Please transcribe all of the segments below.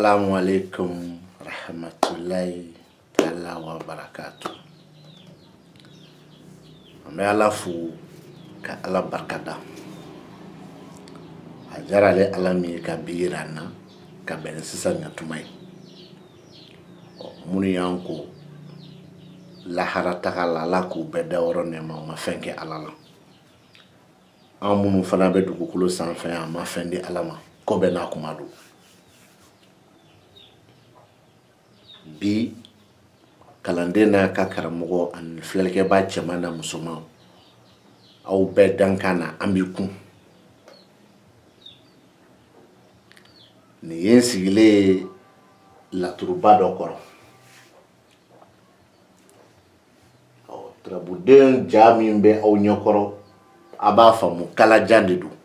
Assalamualaikum rahmatullahi ta'ala wa barakatuh. Ambe ala fu ka ala barkada. Ajarale ala mi ka birana ka ben sisa nyatumai. Muni yanko la harata kala la ku beda worone ma fenke alala. Amunu fana be dukukulo sanfɛ ma fendi alama ko be na kumadu. Bi kalandena ka karamogo an filelke ba cɛman na musoman aw bɛɛ dankana an bi kun ni ye sigile laturuba dɔ kɔrɔ turabuden ja min bɛ aw ɲɛkɔrɔ a b'a faamu kalajan de don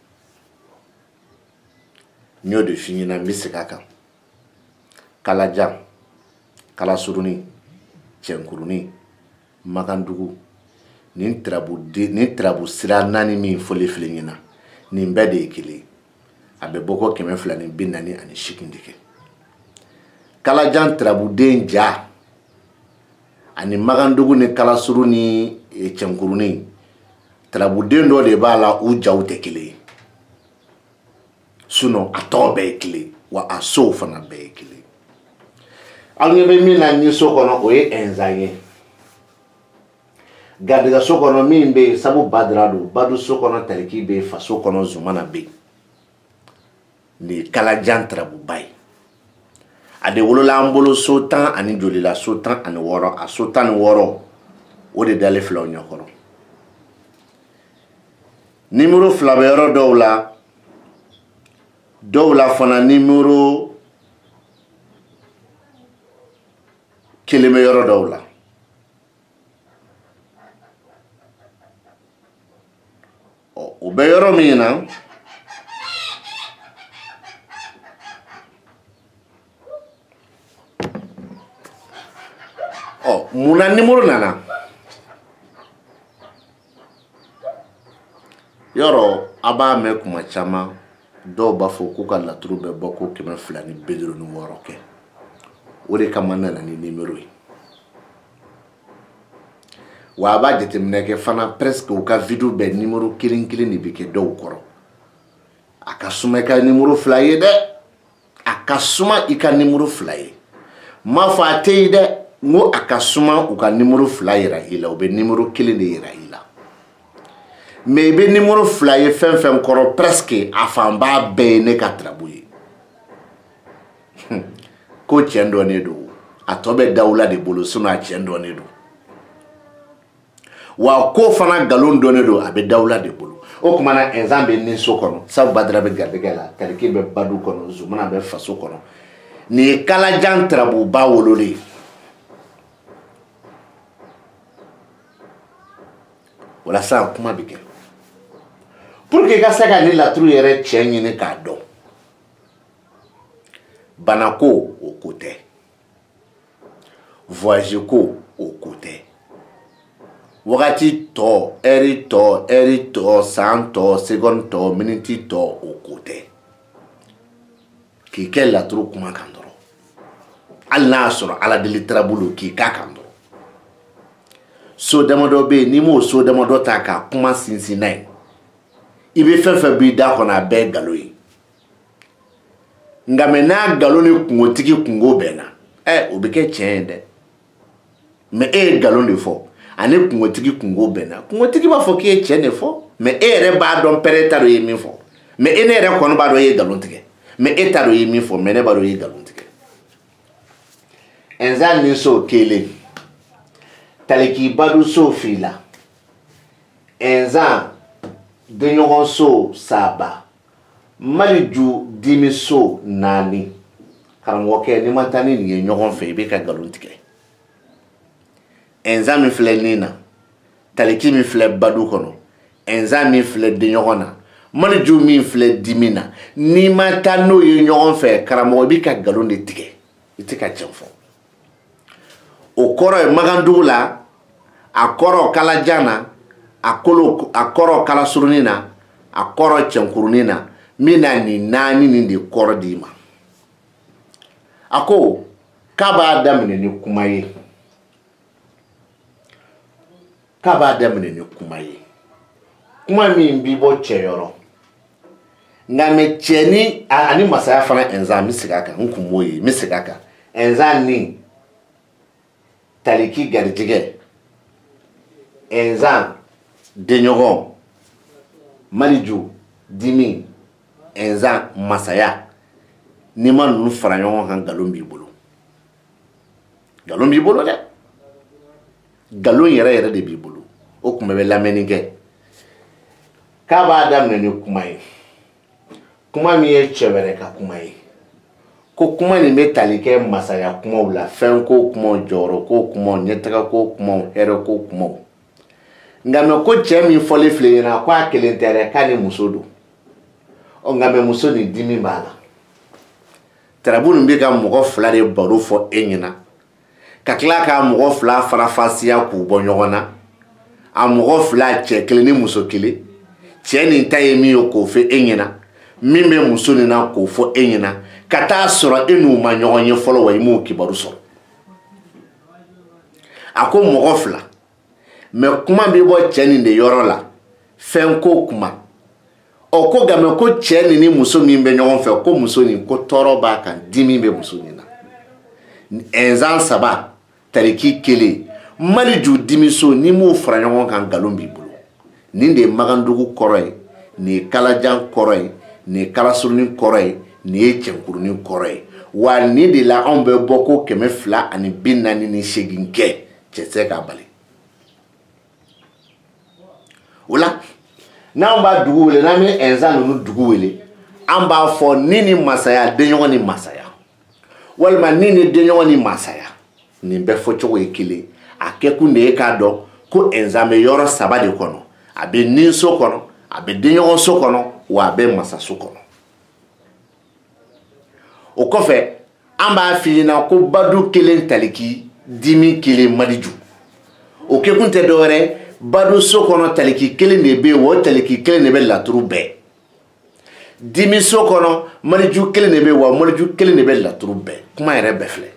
n y'o de f'i ɲɛna n bɛ segin a kan kalajan kalasuruni cɛnkuruni magandugu nin tirabu sira naani min fɔli filɛ ɲɛna nin bɛɛ de ye kelen a bɛ bɔ ko 248 de kɛ kalajan tirabuden ja ani magandugu ni kalasuru ni cɛnkuruni tirabuden dɔ de b'a la u jaw tɛ kelen ye sinon a tɔw bɛɛ ye kelen wa a sow fana bɛɛ ye kelen. Aw ɲɛ bɛ min na ni so kɔnɔ o ye ɛnzan ye garijɛgɛ so kɔnɔ min bɛ yen sabu badira don badu so kɔnɔ tariki bɛ yen faso kɔnɔ zumana bɛ yen nin ye kalajan tirabuba ye a de wolola an bolo so 10 ani joli la so 16 a so 16 o de dalen filɛ aw ɲɛkɔrɔ nimero fila bɛ yɔrɔ dɔw la fana nimero kelen bɛ yɔrɔ dɔw la o bɛ yɔrɔ min na munna nimero nana yɔrɔ a b'a mɛn kuma caman dɔw b'a fɔ k'u ka laturu bɛ bɔ ko 256 kɛ o de kama nana ni nimero ye wa a b'a jateminɛ kɛ fana presque u ka video bɛɛ nimero kelen de bɛ kɛ dɔw kɔrɔ a ka suma i ka nimero 2 ye dɛ a ka suma i ka nimero 2 ye m'a fɔ a tɛ ye dɛ n ko a ka suma u ka nimero 2 yira i la u bɛ nimero kelen de yira i la mais i bɛ nimero 2 ye fɛn fɛn kɔrɔ presque a fanba bɛɛ ye ne ka tirabu ye ko tiɲɛ dɔɔnin don a tɔ bɛ dawula de bolo sinon a tiɲɛ dɔɔnin don wa ko fana nkalon dɔɔnin don a bɛ dawula de bolo o tuma na ɛnzan bɛ nin so kɔnɔ sabu badara bɛ garijɛgɛ la tariki bɛ badu kɔnɔ zumana bɛ faso kɔnɔ nin ye kalajan tirabuba wololen walasa kuma bɛ kɛ pour que i ka se ka ni laturu yɛrɛ tiɲɛ ɲini k'a dɔn bana ko o ko tɛ voyage ko o ko tɛ wagati tɔ heure tɔ san tɔ seconde tɔ minute tɔ o ko tɛ k'i kɛ laturu kuma kan dɔrɔn hali n'a y'a sɔrɔ ala deli tarabolo k'i k'a kan dɔrɔn so damadɔ bɛ yen n'i m'o so damadɔ ta k'a kuma sinsin n'a ye i bɛ fɛn fɛn b'i da kɔnɔ a bɛɛ ye nkalon ye nka mɛ n'a nkalon ni kungotigi kungo bɛnna o bɛ kɛ tiɲɛ ye dɛ mɛ e ye nkalon de fɔ ani kungotigi kungo bɛnna kungotigi b'a fɔ k'i ye tiɲɛ de fɔ mɛ e yɛrɛ b'a dɔn pɛrɛ t'a dɔn i ye min fɔ mɛ e ne yɛrɛ kɔni b'a dɔn e ye nkalon tigɛ mɛ e t'a dɔn i ye min fɔ mɛ ne b'a dɔn i ye nkalon tigɛ ɛnzan ni so kelen taliki badu so fila ɛnzan denɲɔgɔn so 3 maliju dimi so 4 karamɔgɔkɛ ni ma taa ni nin ye ɲɔgɔn fɛ i bɛ ka nkalon tigɛ ɛnzan min filɛ nin na taliki min filɛ badu kɔnɔ ɛnzan min filɛ denɲɔgɔn na maliju min filɛ dimi na n'i ma taa n'o ye ɲɔgɔn fɛ karamɔgɔ i bɛ ka nkalon de tigɛ i tɛ ka tiɲɛ fɔ o kɔrɔ ye magandugu la a kɔrɔ kalajan na a kɔrɔ kalasurunin na a kɔrɔ cɛnkurunin na min na nin 4 nin de kɔrɔ d'i ma ako kaba damine ni kuma ye kuma min bi bo cheyoro nga me cheni ani masaya fana enza misigaka nkumoyi misigaka enza ni taliki garjige enza denyogo maliju dimi enza masaya ni man nu fara ɲɔgɔn kan galon b'i bolo dɛ galon yɛrɛ de b'i bolo o kuma bɛ lamɛnni kɛ k'a b'a daminɛ ni kuma ye kuma min ye cɛ wɛrɛ ka kuma ye ko kuma nin bɛ tali kɛ masaya kumaw la fɛn ko kumaw jɔyɔrɔ ko kumaw ɲɛtaga ko kumaw hɛrɛ ko kumaw nka mɛ ko cɛ min fɔli filɛ ɲɛna ko a kelen tɛ dɛ k'a ni muso don nka mɛ muso ni dimi b'a la tarabu nin bɛ ka mɔgɔ fila de baro fɔ e ɲɛna ka tila ka mɔgɔ fila farafasiya k'u bɔ ɲɔgɔn na a mɔgɔ fila cɛ kelen ni muso kelen cɛ nin ta ye min ye k'o fɔ e ɲɛna min bɛ muso nin na k'o fɔ e ɲɛna ka taa sɔrɔ e n'u ma ɲɔgɔn ye fɔlɔ wa i m'o kibaru sɔrɔ a ko mɔgɔ fila mɛ kuma bɛ bɔ cɛ nin de yɔrɔ la fɛn ko kuma o ko game ko cɛ nin ni muso min bɛ ɲɔgɔn fɛ ko muso nin ko tɔɔrɔ b'a kan dimi bɛ muso nin na ɛnzan saba tariki kelen maliju dimiso ni m'o fara ɲɔgɔn kan galon b'i bolo nin de ye magandugu kɔrɔ ye nin ye kalajan kɔrɔ ye nin ye kalasurunin kɔrɔ ye nin ye cɛnkurunin kɔrɔ ye wa nin de la anw bɛ bɔ ko 248 kɛ cɛ tɛ k'a bali o la n'an b'a dugu wele n'an bɛ ɛnzan ninnu dugu wele an b'a fɔ ni ni masaya denɲɔgɔn ni masaya walima ni ni denɲɔgɔn ni masaya nin bɛɛ fɔcogo ye kelen a kɛkun de ye k'a dɔn ko ɛnzan bɛ yɔrɔ saba de kɔnɔ a bɛ ninso kɔnɔ a bɛ denɲɔgɔn so kɔnɔ wa a bɛ masaso kɔnɔ o kɔfɛ an b'a f'i ɲɛna ko badu kelen taliki dimi kelen maliju o kɛkun tɛ dɔwɛrɛ badu so kɔnɔ taliki kelen de bɛ yen o taliki kelen de bɛ laturu bɛɛ dimi so kɔnɔ maliju kelen de bɛ yen wa maliju kelen de bɛ laturu bɛɛ kuma yɛrɛ bɛɛ filɛ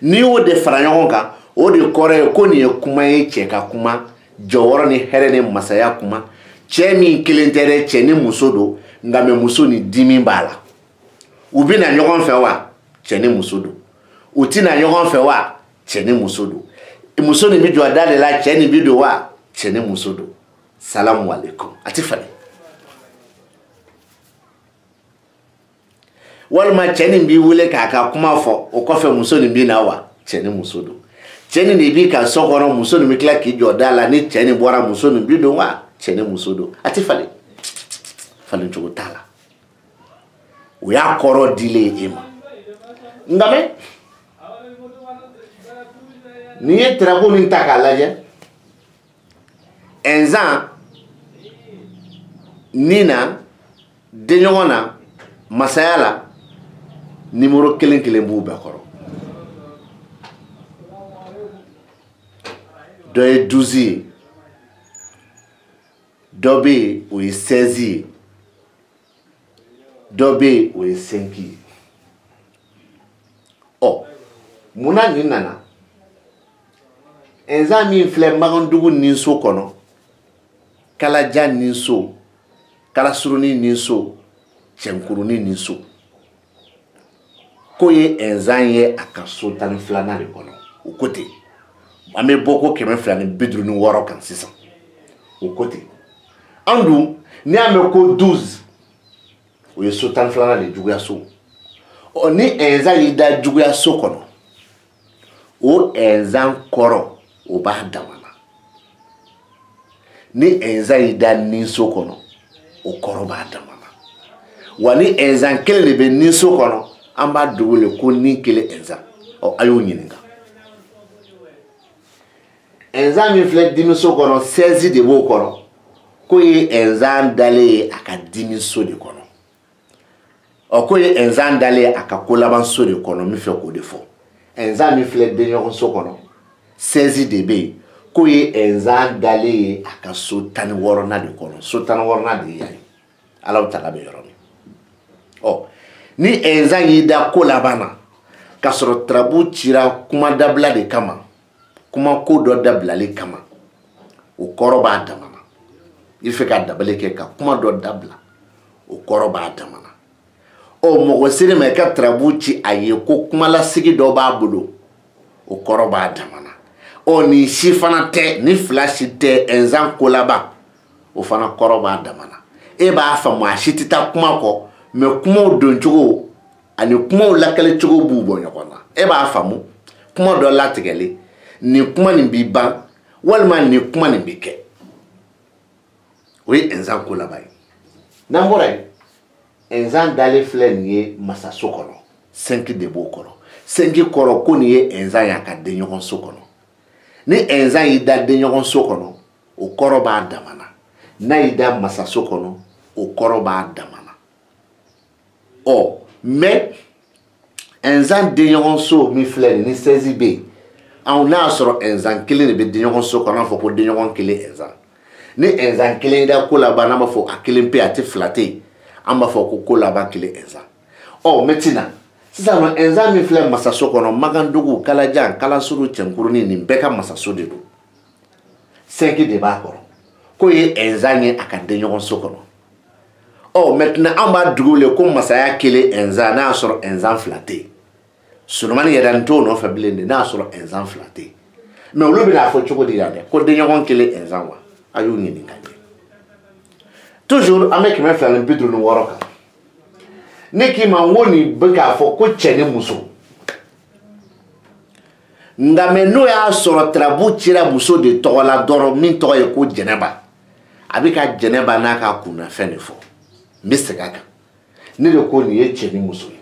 n'i y'o de fara ɲɔgɔn kan o de kɔrɔ ye ko nin ye kuma ye cɛ ka kuma jɔyɔrɔ ni hɛrɛ ni masaya kuma cɛ min kelen tɛ dɛ cɛ ni muso don nka mɛ muso ni dimi b'a la u bɛ na ɲɔgɔn fɛ wa cɛ ni muso don u tɛ na ɲɔgɔn fɛ wa cɛ ni muso don muso nin bɛ jɔ a da de la cɛ nin bɛ don wa cɛ ni muso don salamu alaikum a tɛ falen walima cɛ nin b'i wele k'a ka kuma fɔ o kɔfɛ muso nin bɛ na wa cɛ ni muso don cɛ nin de b'i ka so kɔnɔ muso nin bɛ tila k'i jɔ da la ni cɛ nin bɔra muso nin bɛ don wa cɛ ni muso don a tɛ falen falen cogo t'a la o y'a kɔrɔ dilen e ma nka mɛ n'i ye tarabu nin ta k'a lajɛ ɛnzan ni na denɲɔgɔn na masaya la nimero kelen kelen b'u bɛɛ kɔrɔ dɔ ye 12 ye dɔ bɛ yen o ye 16 ye dɔ bɛ yen o ye 5 ye ɔ munna nin nana ɛnzan min filɛ magandugu ninso kɔnɔ kalajan ninso kalasurunin ninso cɛnkurunin ninso ko ye ɛnzan ye a ka so 12nan de kɔnɔ o ko ten an bɛ bɔ ko 256 kan sisan o ko ten an dun n'i y'a mɛn ko 12 o ye so 12nan de juguya so ɔ ni ɛnzan y'i da juguya so kɔnɔ o ɛnzan kɔrɔ o b'a dama na ni ɛnzan y'i da ninso kɔnɔ o kɔrɔ b'a dama na wa ni ɛnzan kelen de bɛ ninso kɔnɔ an b'a dogo le ko nin kelen ɛnzan ɔ a y'o ɲininka ɛnzan min filɛ dimiso kɔnɔ 16 de b'o kɔrɔ ko ye ɛnzan dalen ye a ka dimiso de kɔnɔ ɔ ko ye ɛnzan dalen ye a ka ko laban so de kɔnɔ n bɛ fɛ k'o de fɔ ɛnzan min filɛ denɲɔgɔn so kɔnɔ 16 de bɛ yen ko ye ɛnzan dalen ye a ka so 16nan de kɔnɔ so 16nan de ye yan ye Ala tala bɛ yɔrɔ min ɔ ni ɛnzan y'i da ko laban na k'a sɔrɔ tarabu cira kuma dabila de kama kuma ko dɔ dabilali kama o kɔrɔ b'a damana i fɛ ka dabali kɛ ka kuma dɔ dabila o kɔrɔ b'a damana o mɔgɔ sere ma i ka tarabu ci a ye ko kumalasigi dɔ b'a bolo o kɔrɔ b'a damana o ni si fana tɛ ni fila si tɛ ɛnzan ko laban o fana kɔrɔ b'a damana e b'a faamu a si tɛ taa kuma kɔ mɛ kumaw don cogo ani kumaw lakale cogo b'u bɔ ɲɔgɔn na e b'a faamu kuma dɔ latigɛli nin kuma nin b'i ban walima nin kuma nin bɛ kɛ o ye ɛnzan ko laban ye n'an bɔra yen ɛnzan dalen filɛ nin ye masaso kɔnɔ 5 de b'o kɔrɔ 5 kɔrɔ ko nin ye ɛnzan y'a ka denɲɔgɔn so kɔnɔ ni ɛnzan y'i da denɲɔgɔn so kɔnɔ o kɔrɔ b'a damana n'a y'i da masaso kɔnɔ o kɔrɔ b'a damana ɔ mais ɛnzan denɲɔgɔn so min filɛ nin ni 16 bɛ yen anw n'a y'a sɔrɔ ɛnzan kelen de bɛ denɲɔgɔn so kɔnɔ an fɔ ko denɲɔgɔn kelen ɛnzan ni ɛnzan kelen y'i da ko laban n'an b'a fɔ a kelen pe a tɛ fila tɛ yen an b'a fɔ ko laban kelen ɛnzan ɔ maintenant sisan nɔ ɛnzan min filɛ masaso kɔnɔ magandugu kalajan kalasuru cɛnkurunin nin bɛɛ ka masaso de don 5 de b'a kɔrɔ ko ye ɛnzan ye a ka denɲɔgɔn so kɔnɔ ɔ maintenant an b'a dugu wele ko masaya kelen ɛnzan n'a y'a sɔrɔ ɛnzan fila tɛ yen Solomani yɛrɛ n t'o nɔfɛ bilen de n'a y'a sɔrɔ ɛnzan fila tɛ yen mais olu bɛna fɔ cogo di yan dɛ ko denɲɔgɔn kelen ɛnzan wa a y'u ɲininka ɲɛ toujours an bɛ 256 kan ne k'i ma n ko nin bɛ k'a fɔ ko cɛ ni muso nka mɛ n'o y'a sɔrɔ tarabu cira muso de tɔgɔ la dɔrɔn min tɔgɔ ye ko jɛnɛba a bɛ ka jɛnɛba n'a ka kunnafɛn de fɔ n bɛ segin a kan ne de ko nin ye cɛ ni muso ye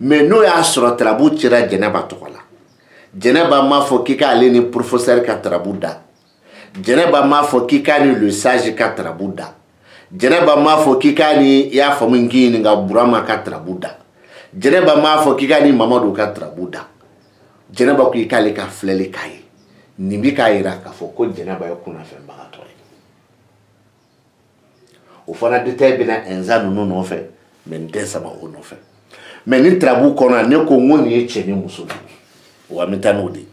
mais n'o y'a sɔrɔ tarabu cira jɛnɛba tɔgɔ la jɛnɛba m'a fɔ k'i k'ale ni professeur ka tarabu da jɛnɛba m'a fɔ k'i k'a ni le sage ka tarabu da jɛnɛba m'a fɔ k'i k'a ni i y'a faamu n k'i ɲininka burama ka tarabu da jɛnɛba m'a fɔ k'i k'a ni mamadu ka tarabu da jɛnɛba ko i k'ale ka filɛli k'a ye nin bi k'a yira k'a fɔ ko jɛnɛba ye kunnafɛnbagatɔ ye o fana détail bɛna ɛnzan ninnu nɔfɛ mais n tɛ sama o nɔfɛ mais ni tarabu kɔnɔ ne ko n ko nin ye cɛ ni muso de ye wa n bɛ taa n'o de ye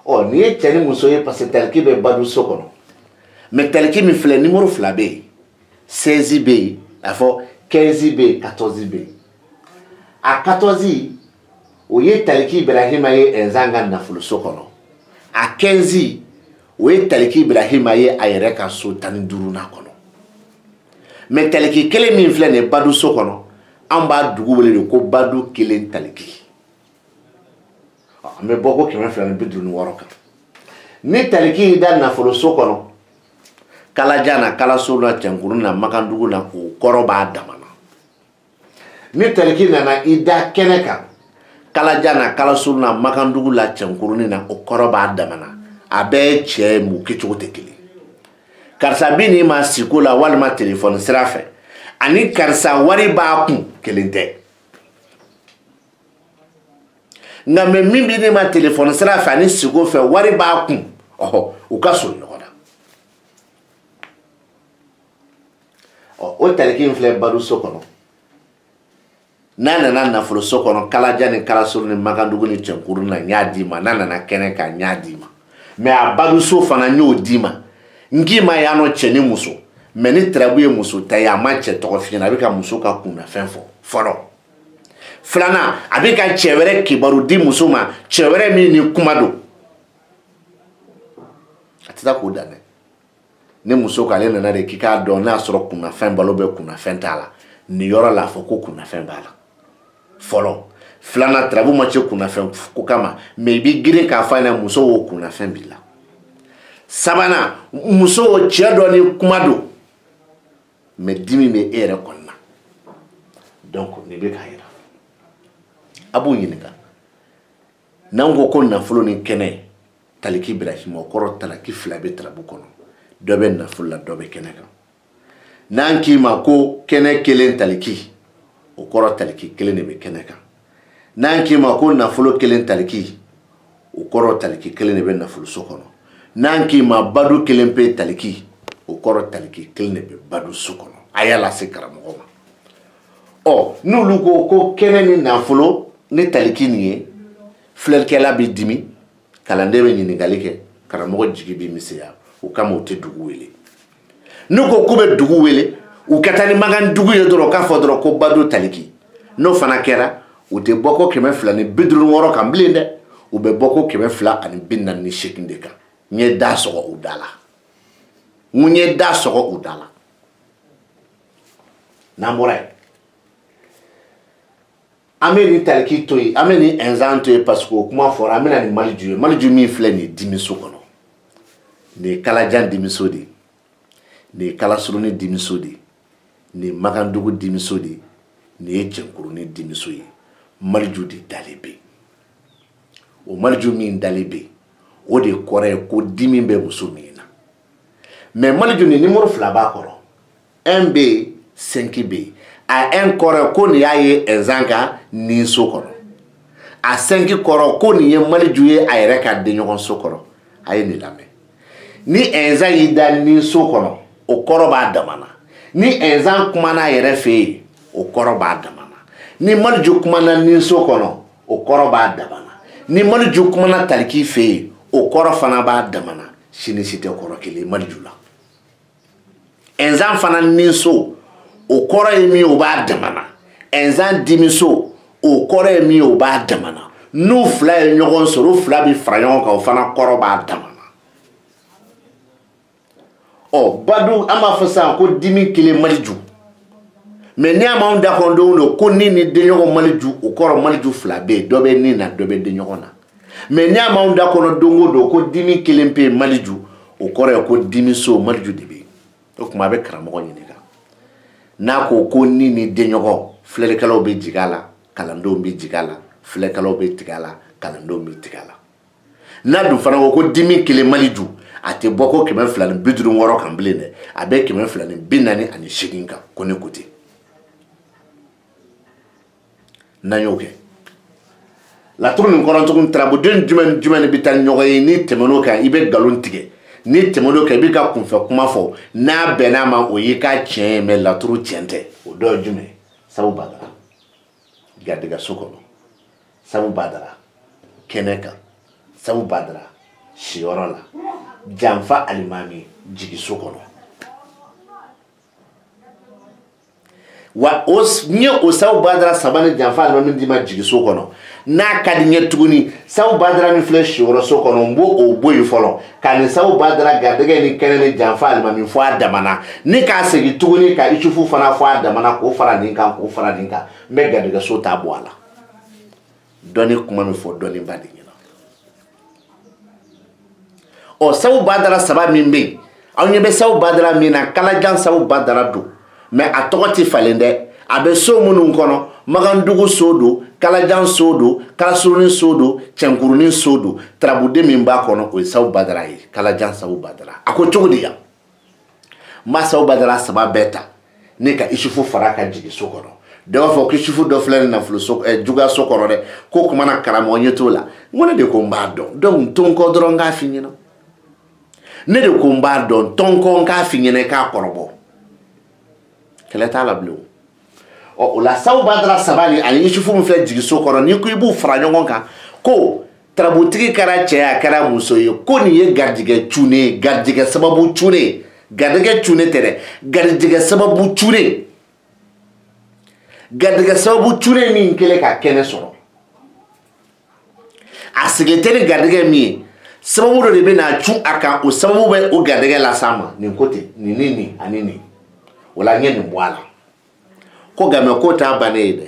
ɔ nin ye cɛ ni muso ye parce que taliki bɛ badu so kɔnɔ mais taliki min filɛ numéro 2 bɛ yen 16 bɛ yen a fɔ 15 bɛ yen 14 bɛ yen a 14 o ye taliki Ibrahima ye ɛnzan ka nafoloso kɔnɔ a 15 o ye taliki Ibrahima ye a yɛrɛ ka so 15nan kɔnɔ mais taliki kelen min filɛ nin ye badu so kɔnɔ an b'a dugu wele de ko badu kelen taliki an bɛ bɔ ko 256 kan ni taliki y'i da nafoloso kɔnɔ kalajan na kalaso na cɛnkuru na magandugu na o kɔrɔ b'a damana ni taliki nana i da kɛnɛ kan kalajan na kalaso na magandugu la cɛnkurunin na o kɔrɔ b'a damana a bɛɛ cɛ mun kɛcogo tɛ kelen karisa bi n'i ma siko la walima telefɔni sira fɛ ani karisa wari b'a kun kelen tɛ nka mɛ min bi n'i ma telefɔni sira fɛ ani siko fɛ wari b'a kun ɔhɔ u ka surun ɲɔgɔn na o taliki in filɛ badu so kɔnɔ n'a nana nafolo so kɔnɔ kalajan ni kalasuru ni magandugu ni cɛnkuru na n y'a d'i ma n'a nana kɛnɛ kan n y'a d'i ma mais a badu so fana n y'o d'i ma n k'i ma yan nɔ cɛ ni muso mais ni tarabu ye muso ta ye a ma cɛ tɔgɔ f'i ɲɛna a bɛ ka muso ka kunnafɛn fɔ fɔlɔ filanan a bɛ ka cɛ wɛrɛ kibaru di muso ma cɛ wɛrɛ min ni kuma don a tɛ taa k'o dan dɛ ni muso k'ale nana de k'i k'a dɔn n'a sɔrɔ kunnafɛn balo bɛ kunnafɛn t'a la nin yɔrɔ la a fɔ ko kunnafɛn b'a la fɔlɔ filanan tarabu ma cɛ kunnafɛn ko kama mais i bɛ girin k'a fɔ a ɲɛna muso o kunnafɛn b'i la sabanan muso o cɛ dɔ ni kuma don mais dimi bɛ e yɛrɛ kɔni na donc nin bɛ k'a yira a b'u ɲininka n'an ko ko nafolo ni kɛnɛ taliki Ibrahima o kɔrɔ taliki 2 bɛ tarabu kɔnɔ dɔ bɛ nafolo la dɔ bɛ kɛnɛ kan n'an k'i ma ko kɛnɛ kelen taliki o kɔrɔ taliki kelen de bɛ kɛnɛ kan n'an k'i ma ko nafolo kelen taliki o kɔrɔ taliki kelen de bɛ nafolo so kɔnɔ n'an k'i ma badu kelen pe taliki o kɔrɔ taliki kelen de bɛ badu so kɔnɔ a y'a lase karamɔgɔ ma ɔ n'olu ko kɛnɛ ni nafolo ni taliki nin ye filɛlikɛla bɛ dimi kalanden bɛ ɲininkali kɛ karamɔgɔ jigi bɛ misɛnya o kama u tɛ dugu wele n'u ko k'u bɛ dugu wele u ka taa ni makan dugu ye dɔrɔn k'a fɔ dɔrɔn ko bado taliki n'o fana kɛra u tɛ bɔ ko 256 kan bilen dɛ u bɛ bɔ ko 248 de kan n ye da sɔgɔ u da la n ye da sɔgɔ u da la n'an bɔra yen an bɛ nin taliki to yen an bɛ nin ɛnzan to yen parce que o kuma fɔra an bɛ na nin maliju ye maliju min filɛ nin ye dimiso kɔnɔ nin ye kalajan dimiso de ye nin ye kalasuruni dimiso de ye nin ye makandugu dimiso de ye nin ye cɛnkurunin dimiso ye maliju de dalen bɛ yen o maliju min dalen bɛ yen o de kɔrɔ ye ko dimi bɛ muso min na mais maliju ni numéro 2 b'a kɔrɔ 1 bɛ yen 5 bɛ yen a 1 kɔrɔ ko nin y'a ye ɛnzan ka nin so kɔnɔ a 5 kɔrɔ ko nin ye maliju ye a yɛrɛ ka denɲɔgɔn so kɔrɔ a ye nin lamɛn ni ɛnzan y'i da nin so kɔnɔ o kɔrɔ b'a damana ni ɛnzan kumana a yɛrɛ fɛ yen o kɔrɔ b'a damana ni maliju kumana nin so kɔnɔ o kɔrɔ b'a damana ni maliju kumana taliki fɛ yen o kɔrɔ fana b'a damana sini si tɛ kɔrɔ kelen maliju la ɛnzan fana nin so o kɔrɔ ye min o b'a damana ɛnzan dimiso o kɔrɔ ye min o b'a damana n'u fila ye ɲɔgɔn sɔrɔ u fila bɛ fara ɲɔgɔn kan o fana kɔrɔ b'a damana ɔ badu an b'a fɔ sisan ko dimi kelen maliju mais ni a m'anw da kɔnɔ don o don ko ni ni denɲɔgɔn maliju o kɔrɔ maliju fila bɛ yen dɔ bɛ nin na dɔ bɛ denɲɔgɔn na mais ni a m'anw da kɔnɔ don o don ko dimi kelen pe maliju o kɔrɔ ye ko dimiso maliju de bɛ yen o tuma a bɛ karamɔgɔ ɲininka n'a ko ni ni denɲɔgɔn filɛlikɛlaw bɛ jigin a la kalandenw bɛ jigin a la filɛlikɛlaw bɛ tigɛ a la kalandenw bɛ tigɛ a la n'a dun fana ko dimi kelen maliju a tɛ bɔ ko 256 kan bilen dɛ a bɛ 248 kan ko ne ko ten n'an y'o kɛ laturu nin kɔrɔ tugun taraboden jumɛn jumɛn bɛ taa ɲɔgɔn ye ni tɛmɛn'o kan i bɛ nkalon tigɛ ni tɛmɛn'o kan i bɛ ka kunfɛ kuma fɔ n'a bɛnn'a ma o y'i ka tiɲɛ ye mais laturu tiɲɛ tɛ o dɔ ye jumɛn sabu badara garijɛgɛso kɔnɔ sabu badara kɛnɛ kan sabu badara siyɔrɔ la janfa alimami jigiso kɔnɔ wa n ye o sabu badara saba ni janfa alimami d'i ma jigiso kɔnɔ n'a ka di n ye tuguni sabu badara min filɛ siyɔrɔso kɔnɔ n b'o o bɔ yen fɔlɔ ka nin sabu badara garijɛgɛ ni kɛnɛ ni janfa alimami fɔ a damana ni k'a segin tuguni ka isufu fana fɔ a damana k'o fara nin kan k'o fara nin kan n bɛ garijɛgɛso ta bɔ a la dɔnni kuma min fɔ dɔnni ba de ɲɛna ɔ sabu badara saba min bɛ yen aw ɲɛ bɛ sabu badara min na kalajan sabu badara don mais a tɔgɔ tɛ falen dɛ a bɛ so minnu kɔnɔ magandugu so don kalajan so don kalasurunin so don cɛnkurunin so don tarabuden min b'a kɔnɔ o ye sabu badara ye kalajan sabu badara a ko cogo di yan n b'a sabu badara saba bɛɛ ta ne ka isufu fara ka jigin so kɔnɔ dɔ b'a fɔ ko isufu dɔ filɛ nin nafolo so juguya so kɔnɔ dɛ ko kumana karamɔgɔ ɲɛ t'o la n ko ne de ko n b'a dɔn donc n to n kɔ dɔrɔn n k'a f'i ɲɛna ne de ko n b'a dɔn tɔn kɔ n k'a f'i ɲɛna i k'a kɔrɔbɔ kɛlɛ t'a la bilen ɔ o la sabu badara saba ni ani isufu min filɛ jigiso kɔnɔ n'i ko i b'u fara ɲɔgɔn kan ko tarabutigi kɛra cɛ ye a kɛra muso ye ko nin ye garijɛgɛ cunne ye garijɛgɛ sababu cunne ye garijɛgɛ cunne tɛ dɛ garijɛgɛ sababu cunne garijɛgɛ sababu cunne min kɛlen ka kɛnɛ sɔrɔ a sigilen tɛ ni garijɛgɛ min ye sababu dɔ de bɛ na cun a kan o sababu bɛ o garijɛgɛ las'a ma nin ko ten nin ni nin ani nin o la n ye nin bɔ a la ko game ko t'a bannen ye dɛ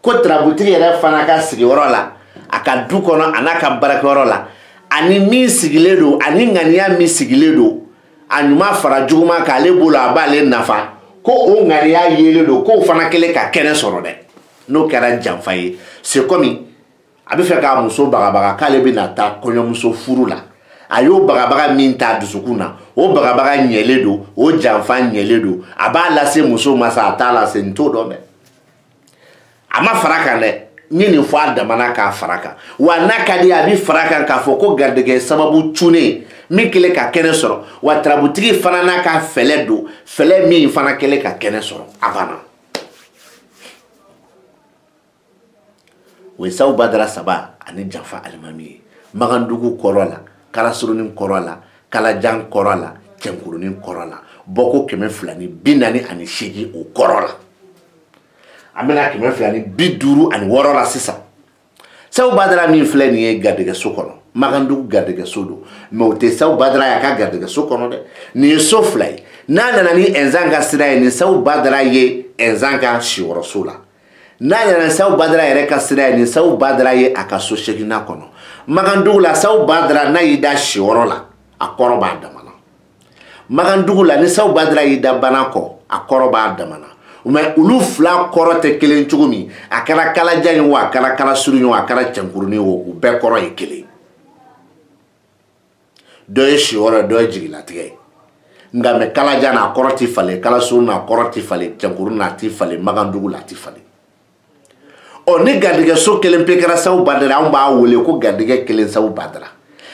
ko tarabutigi yɛrɛ fana ka sigiyɔrɔ la a ka du kɔnɔ a n'a ka baarakɛyɔrɔ la ani min sigilen don ani ŋaniya min sigilen don a ɲuman fara juguman kan ale bolo a b'ale nafa ko o ŋaniya yelen don k'o fana kɛlen ka kɛnɛ sɔrɔ dɛ n'o kɛra janfa ye c'est comme a bɛ fɛ k'a muso bagabaga k'ale bɛna taa kɔɲɔmuso furu la a y'o bagabaga min ta dusukun na o bagabaga ɲɛlen don o janfa ɲɛlen don a b'a lase muso ma sa a t'a lase n t'o dɔn dɛ a ma fara kan dɛ n ye nin fɔ a damana k'a fara kan wa n'a ka di a bɛ fara kan k'a fɔ ko garijɛgɛ sababu cunnen min kɛlen ka kɛnɛ sɔrɔ wa tarabutigi fana n'a ka fɛlɛ don fɛlɛ min fana kɛlen ka kɛnɛ sɔrɔ a banna o ye Sawu Badara saba ani Janfa Alimami ye. Magandugu kɔrɔ la, Kalasurunin kɔrɔ la, Kalajan kɔrɔ la, Cɛnkurunin kɔrɔ la. Bɔko 248 o kɔrɔ la. An bɛna 256 la sisan. Sawu Badara min filɛ nin ye garijɛgɛso kɔnɔ. Magandugu garijɛgɛso don. Mais o tɛ Sawu Badara y'a ka garijɛgɛso kɔnɔ dɛ. Nin ye so fila ye. N'a nana ni Ɛnzan ka sira ye, ni Sawu Badara ye Ɛnzan ka siyɔrɔso la. N'a nana ni Sawu Badara yɛrɛ ka sira ye, ni Sawu Badara ye a ka so seginna kɔnɔ. Magandugu la Sawu Badara n'a y'i da siyɔrɔ la, a kɔrɔ b'a dama na. Magandugu la ni Sawu Badara y'i da bana kɔ, a kɔrɔ b'a dama na. Mais olu fila kɔrɔ tɛ kelen cogo min, a kɛra Kalajan ye o, a kɛra Kalasuru ye o, a kɛra Cɛnkurunin o, u bɛɛ kɔrɔ ye kelen. Dɔ ye siyɔrɔ, dɔ ye jigilatigɛ ye. Nka mais Kalajan n'a kɔrɔ tɛ falen, Kalasuru n'a kɔrɔ tɛ falen, Cɛnkurunin n'a tɛ falen, Magandugu la tɛ falen. Ɔ ni garijɛgɛso kelen pe kɛra Sawu Badara, an b'a wele ko garijɛgɛ kelen Sawu Badara.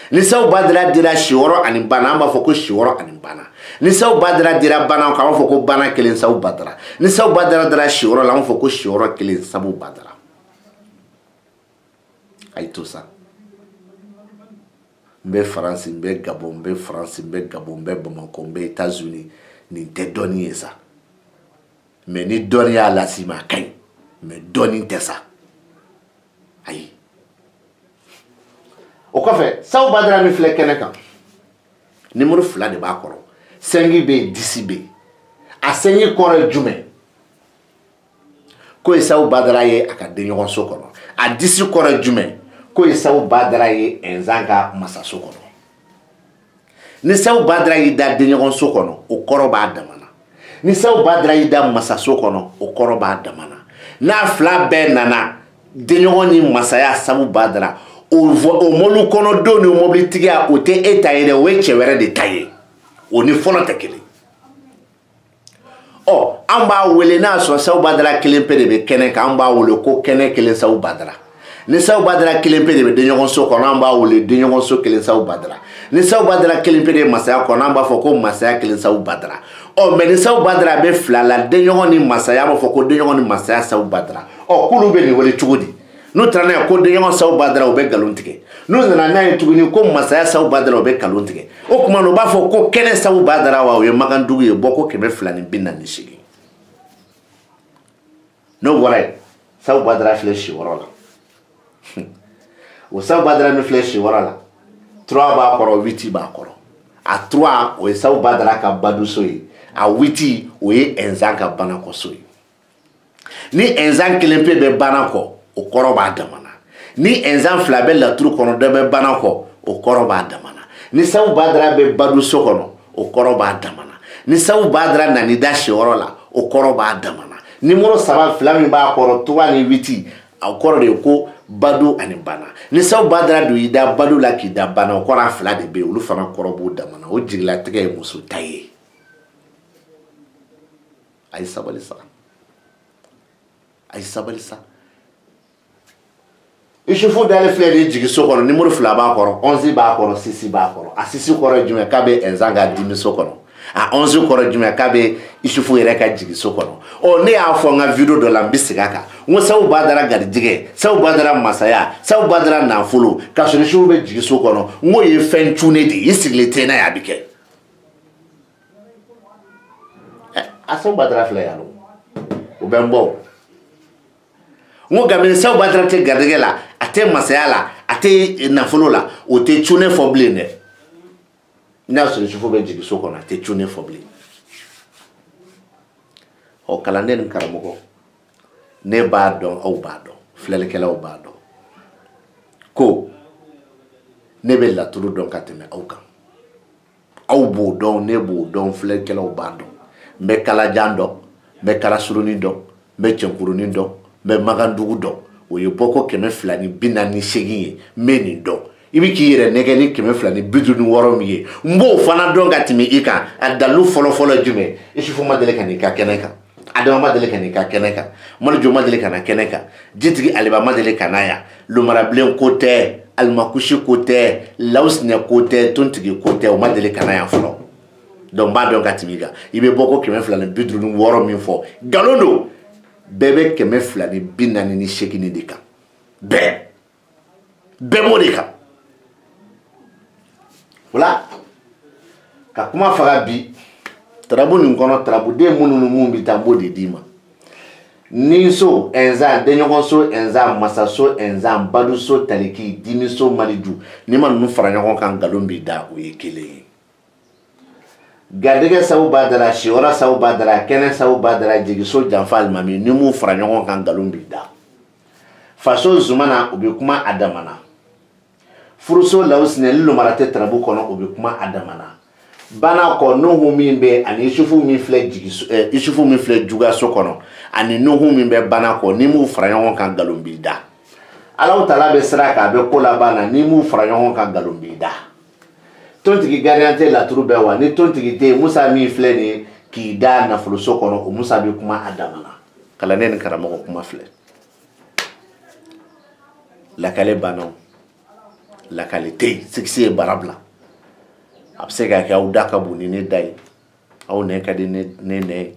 Ni Sawu Badara dira siyɔrɔ ani bana, an b'a fɔ ko siyɔrɔ ani bana. Ni Sawu Badara dira bana, an b'a fɔ ko bana kelen Sawu Badara. Ni Sawu Badara dira siyɔrɔ la, an b'a fɔ ko siyɔrɔ kelen Sawu Badara. A ye to sa. N bɛ Faransi, n bɛ Gabon, n bɛ Faransi, n bɛ Gabon, n bɛ Bamako, n bɛ États-Unis. Nin tɛ dɔnni ye sa. Mais ni dɔnni y'a las'i ma a ka ɲi. Mais dɔnni tɛ sa. Ayi. O kɔfɛ Sawu Badara min filɛ kɛnɛ kan, numéro 2 de b'a kɔrɔ. 5 bɛ yen, 10 bɛ yen. A 5 kɔrɔ ye jumɛn? Ko ye Sawu Badara ye a ka denɲɔgɔnso kɔnɔ. A 10 kɔrɔ ye jumɛn? Ko ye Sawu Badara ye Ɛnzan ka masaso kɔnɔ. Ni Sawu Badara y'i da denɲɔgɔnso kɔnɔ, o kɔrɔ b'a dama na. Ni Sawu Badara y'i da masaso kɔnɔ, o kɔrɔ b'a dama na. N'a fila bɛɛ nana denɲɔgɔn ni masaya Sawu Badara, o mɔbili kɔnɔdenw ni mɔbilitigiya o tɛ e ta ye dɛ, o ye cɛ wɛrɛ de ta ye. O ni fɔlɔ tɛ kelen. Ɔ an b'a wele n'a sɔrɔ Sawu Badara kelen pe de bɛ kɛnɛ kan, an b'a wele ko kɛnɛ kelen Sawu Badara. Ni Sawu Badara kelen pe de bɛ denɲɔgɔnso kɔnɔ, an b'a wele denɲɔgɔnso kelen Sawu Badara. Ni Sawu Badara kelen pe de ye masaya kɔnɔ, an b'a fɔ ko masaya kelen Sawu Badara. Ɔ mais ni Sawu Badara bɛ fila la, denɲɔgɔn ni masaya, an b'a fɔ ko denɲɔgɔn ni masaya Sawu Badara. Ɔ k'olu bɛ nin wele cogo di? N'u taara n'a ye ko denɲɔgɔn Sawu Badara, u bɛ nkalon tigɛ. N'u nana n'a ye tuguni ko masaya Sawu Badara, u bɛ nkalon tigɛ. O tuma u b'a fɔ ko kɛnɛ Sawu Badara wa o ye Magandugu ye, bɔ ko 248. N'o bɔra yen, Sawu Badara filɛ siyɔrɔ la. O Sawu Badara min filɛ siyɔrɔ la, 3 b'a kɔrɔ, 8 b'a kɔrɔ. A 3 o ye Sawu Badara ka baduso ye, a 8 o ye Ɛnzan ka banakɔso ye. Ni Ɛnzan kelen pe bɛ bana kɔ, o kɔrɔ b'a dama na. Ni Ɛnzan fila bɛ laturu kɔnɔ, dɔ bɛ bana kɔ, o kɔrɔ b'a dama na. Ni Sawu Badara bɛ baduso kɔnɔ, o kɔrɔ b'a dama na. Ni Sawu Badara nani da siyɔrɔ la, o kɔrɔ b'a dama na. Numéro 3 fila min b'a kɔrɔ, 3 ni 8, a kɔrɔ de ye ko badu ani bana. Ni Sawu Badara don i da badu la k'i da bana, o kɔrɔ a fila de bɛ yen, olu fana kɔrɔ b'o dama na. O jigilatigɛ ye muso ta ye. A ye sabali sa. A ye sabali sa. Isufu dale filɛ de jigiso kɔnɔ, numéro 2 b'a kɔrɔ, 11 b'a kɔrɔ, 6 b'a kɔrɔ. A 6 kɔrɔ ye jumɛn? K'a bɛ Ɛnzan ka dimiso kɔnɔ. A 11 kɔrɔ jumɛn? K'a bɛ Isufu yɛrɛ ka jigiso kɔnɔ. Ɔ ne y'a fɔ n ka video dɔ la, n bɛ segin a kan. N ko Sawu Badara garijɛgɛ, Sawu Badara masaya, Sawu Badara nafolo, k'a sɔrɔ Isufu bɛ jigiso kɔnɔ. N ko ye fɛn cunnen de ye, i sigilen tɛ n'a ye a bɛ kɛ. A Sawu Badara filɛ yan o bɛ n bɔ. N ko kabini Sawu Badara tɛ garijɛgɛ la, a tɛ masaya la, a tɛ nafolo la, o tɛ cunnen fɔ bilen dɛ. N'a sɔrɔ Isufu bɛ jigiso kɔnɔ, a tɛ cunnen fɔ bilen. Ɔ kalanden ni karamɔgɔ, ne b'a dɔn aw b'a dɔn, filɛlikɛlaw b'a dɔn ko ne bɛ laturu dɔn ka tɛmɛ aw kan. Aw b'o dɔn, ne b'o dɔn, filɛlikɛlaw b'a dɔn. N bɛ Kalajan dɔn, n bɛ Kalasurunin dɔn, n bɛ Cɛnkurunin dɔn, n bɛ Magandugu dɔn. O ye bɔko 248 ye, n bɛ nin dɔn. I bɛ k'i yɛrɛ nɛgɛ ni 256 min ye, n b'o fana dɔn ka tɛmɛ i kan. A dalilu fɔlɔ-fɔlɔ jumɛn? Isufu ma deli ka n'i ka kɛnɛ kan, Adama ma deli ka n'i ka kɛnɛ kan, Malijo ma deli ka na kɛnɛ kan, Jitigi Aliba ma deli ka na yan, Lumarabilen ko tɛ, Alimakushi ko tɛ, Lawusinɛ ko tɛ, Tontigi ko tɛ, o ma deli ka na yan fɔlɔ. Donc n b'a dɔn ka tɛmɛ i kan. I bɛ bɔko 256 min fɔ, nkalon don. Bɛɛ bɛ 248 de kan. bɛɛ b'o de kan wala ka kuma faga bi tarabu nin kɔnɔ tarabuden minnu ni mun bɛ taa b'o de d'i ma ni so enza denɲɔgɔn so enza masa so enza badu so taliki dimi so maliju ni ma ninnu fara ɲɔgɔn kan nkalon b'i da o ye kelen ye garijɛgɛ sabu b'a da la siyɔrɔ sabu b'a da la kɛnɛ sabu b'a da la jigiso janfa alimami ni m'u fara ɲɔgɔn kan nkalon b'i da faso zumana u bɛ kuma a dama na furuso lawusinɛli lomara tɛ tarabu kɔnɔ u bɛ kuma a dama na bana kɔ nuhu min bɛ ani isufu min filɛ jugaso kɔnɔ ani nuhu min bɛ bana kɔ ni m'u fara ɲɔgɔn kan nkalon b'i da Alahu Taala bɛ sira kan a bɛ ko laban na ni m'u fara ɲɔgɔn kan nkalon b'i da tontigi gardien tɛ laturu bɛɛ wa ni tontigi tɛ Musa min filɛ nin ye k'i da nafoloso kɔnɔ o Musa bɛ kuma a dama na kalanden ni karamɔgɔ kuma filɛ lakale bannaw lakale tɛ yen sigisi ye bara bila a bɛ se ka kɛ aw da ka bon ni ne da ye aw nɛn ka di ne nɛn ye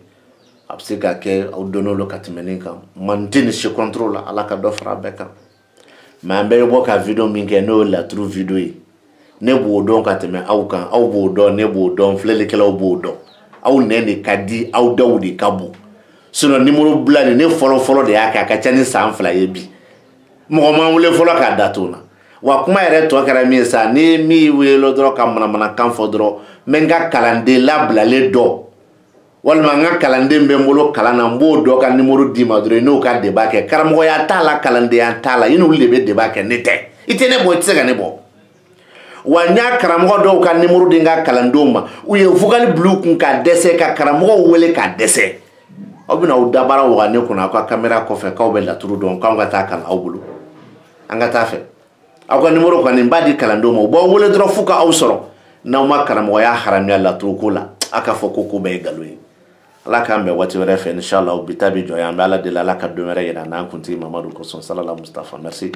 a bɛ se ka kɛ aw donn'o ka tɛmɛ ne kan man tɛ ni se contrôle la Ala ka dɔ fara bɛɛ kan mais an bɛɛ bɛ bɔ ka video min kɛ n'o ye laturu video ye ne b'o dɔn ka tɛmɛ aw kan aw b'o dɔn ne b'o dɔn filɛlikɛlaw b'o dɔn aw nɛn de ka di aw daw de ka bon sinon numéro bila nin ne fɔlɔ de y'a kɛ a ka ca ni san 2 ye bi mɔgɔ man wele fɔlɔ k'a da to na wa kuma yɛrɛ tɔ kɛra min sa ni min wele dɔrɔn ka manamanakan fɔ dɔrɔn n bɛ n ka kalanden labilalen dɔ walima n ka kalanden bɛ n bolo kalan na n b'o dɔ ka numéro d'i ma dɔrɔn n'o ka débat kɛ karamɔgɔya t'a la kalandenya t'a la i n'olu de bɛ débat kɛ ne tɛ i tɛ ne bɔ i tɛ se ka ne bɔ wa n y'a karamɔgɔ dɔw ka numéro di n ka kalandenw ma u ye vocal bila u kun ka dɛsɛ ka karamɔgɔw wele ka dɛsɛ aw bɛna aw dabara waga ne kunna aw ka caméra kɔfɛ k'aw bɛ laturu dɔn k'anw ka taa kalan aw bolo an ka taa fɛ aw ka numéro kɔni n b'a di kalandenw ma u b'aw wele dɔrɔn f'u ka aw sɔrɔ n'aw ma karamɔgɔya haramiya laturu ko la a ka fɔ ko bɛɛ ye nkalon ye Ala k'an bɛn waati wɛrɛ fɛ inshallah bi ta bi jɔ yan an bɛ Ala deli Ala ka don wɛrɛ yira n'an kuntigi Mamadu kosɔn salala Mustafa merci